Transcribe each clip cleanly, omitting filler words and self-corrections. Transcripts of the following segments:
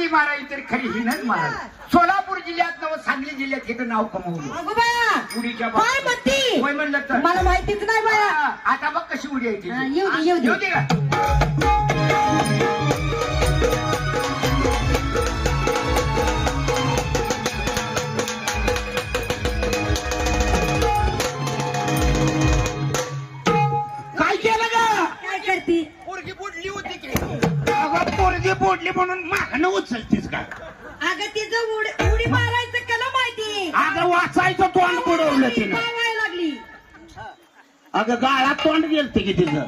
उडी मारायची तरी खरी हिनच मारा. सोलापूर जिल्ह्यात नव सांगली जिल्ह्यात हे नाव कमवलं. अगो बाया उडीच्या काय म्हणती होय म्हणलं तर मला माहितीच नाही बाया. आता बघ कशी उडी यायची. येऊ दे येऊ दे. येऊ दे का. काय केलं ग. काय करती पोरगी बुडली होती की. अगं पोरगी बुडली म्हणून मागणं उचलतीस का. अगं तिचं उडी मारायचं कला माहिती. अगं वाचायचं तोंड बुडवलं तिनं. व्हायला लागली. अगं गाळात तोंड गेलते की तिचं.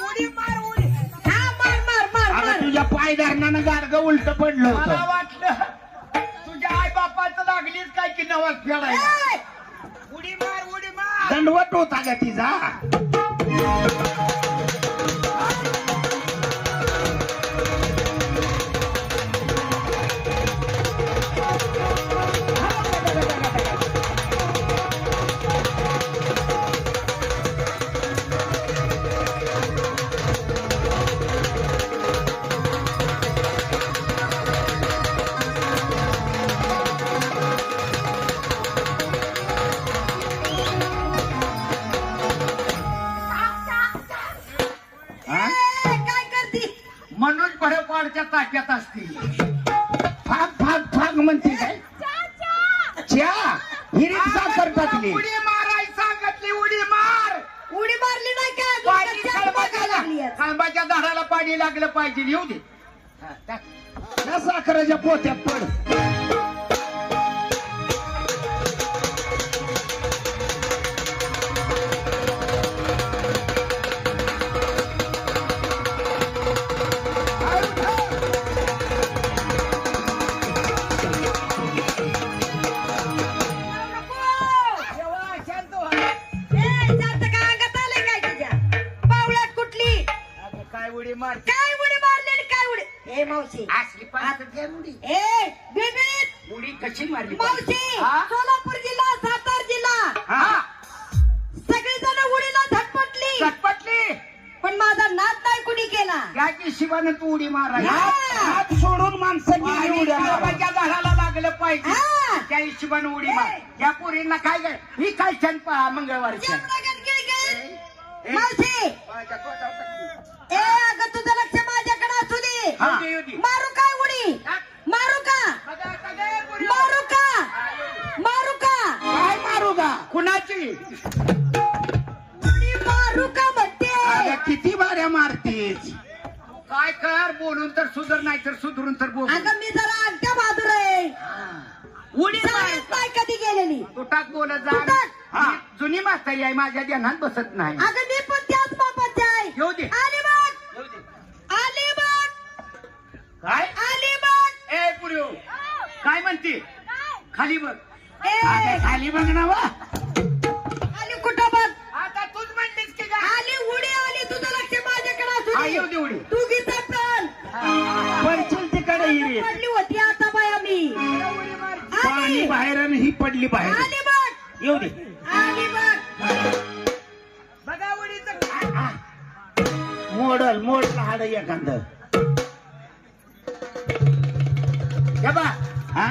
उडी मार उडी. हा मार मार मार अगं मार. तुझ्या पायदारणानं गाडगं उलट पडलं होतं. मला वाटलं तुझ्या आई बापाचं लागलीच काय की नवाज फेडायला. ए, उडी मार उडी मार. दंडवट होता का तिचा. काय करती. मनोज भरपाडच्या ताट्यात असतील. फाग फाग फाग म्हणते काय. च्या हिरीत साखर टाकली. उडी माराय सांगितली उडी मार. उडी मारली नाही का पाणी अजून कच्च्या लागली आहे. खांबाच्या झाडाला पाणी लागलं पाहिजे. येऊ दे. त्या साखरेच्या पोत्यात पड. ए, जास्त का अंगात आलंय काय तुझ्या. बावळात कुठली. काय उडी मार. काय उडी मारली आणि काय उडी. ए मावशी असली पाहत घ्या उडी. ए बेबी उडी कशी मारली. मावशी हा? सोलापूर जिल्हा सातारा जिल्हा हा सगळी जण उडीला झटपटली. चटपटली. पण माझा नाद नाही कुणी केला. त्या हिशोबाने तू उडी मारायची. हा. हात सोडून माणसं गेली उड्या मारायच्या झाडाला लागलं पाहिजे. हा. त्या हिशोबाने उडी मार. या पोरींना काय काय ही काय छान मंगळवारची. जबरदस्त गिळगिळ. ए. मावशी माझ्या तोंडावर टाकली. ए अगं तुझं लक्ष माझ्याकडे असू दे. हा. येऊ दे. मारू काय उडी. मारू का बघा, बघा, पोरी. मारू का मारू का काय मारू का. कुणाची. उडी मारू का म्हणते. अगं, किती बाऱ्या मारतीस. काय कर बोलून तर सुधर नाही तर सुधरून तर बोल. अगं मी जरा अंगठ्या बहादूर आहे. उडी मार. शाळेत नाही कधी गेलेली. तुटाक बोलत जा. तुटाक. हा, जुनी म्हातारी आहे माझ्या ध्यानात बसत नाही. अगं मी पण त्याच बापाची आहे. येऊ दे. आली बघ आली बघ काय आली बघ. ए पुरी काय म्हणते. खाली बघ. ए अगं, खाली बघ ना वा. आली कुठं बघ. आता तूच म्हणलीस की काय. आली उडी आली. तुझं लक्ष माझ्याकडे असू हा, दे. येऊ दे उडी. तू गीता पण पडशील तिकडे हिरी. पडली होती आता बाया मी. पाणी आली बाहेर आणि ही पडली बाहेर. आली बघ येऊ दे. आली बघ. बघा मोडल मोडला हाड एखादं. हे बघ. हा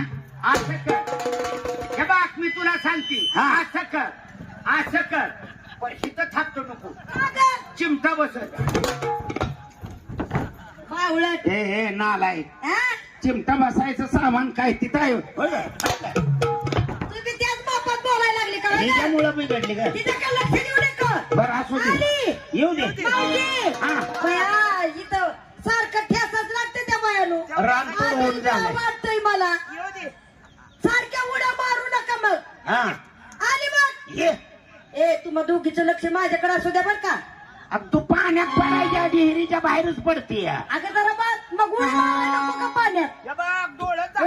असं कर. हे बघ मी तुला सांगते. असं कर असं कर. पण हिथं थांबतो नको. चिमटा बसत. बावळट. हे नालाय. हा? चिमटा बसायचं सामान काय तिथं आहे. तुम्ही त्याच बापात बोलायला लागले का. हिच्यामुळं बिघडली का. तिथं का लक्ष देऊ नका. बरं असू दे. आली. येऊ दे. मावशी. हा. बया, इथं सारखं ठेसच लागते त्या बायानो. रानपूर होऊन झालंय. वाटतंय मला. सारख्या उड्या मारू नका मग. हा आली मग. ये. ए तुम्हा दोघीचं लक्ष माझ्याकडे असू द्या बर का. अब तू पाण्यात पडायच्या आधी हिरीच्या बाहेरच पडते. अगं जरा बस मग उडी मारायला नको का पाण्यात. ए,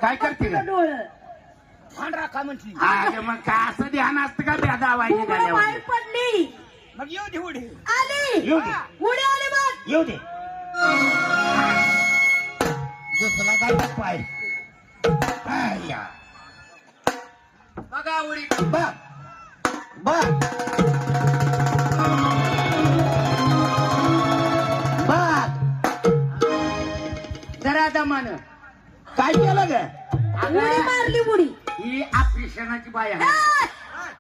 काय करते का. डोळं. राखा म्हटली. अगं मग काय असं ध्यान असतं का त्या दावायची तू मला बाहेर पडली. मग येऊ दे उडी. आली. येऊ दे. उडी आली मग. येऊ दे. दुसरा काय पाय. या बघा उडी. बघ बघ बघ. जरा दमानं. काय केलं ग? उडी मारली उडी ही ऑपरेशनाची बाई आहे.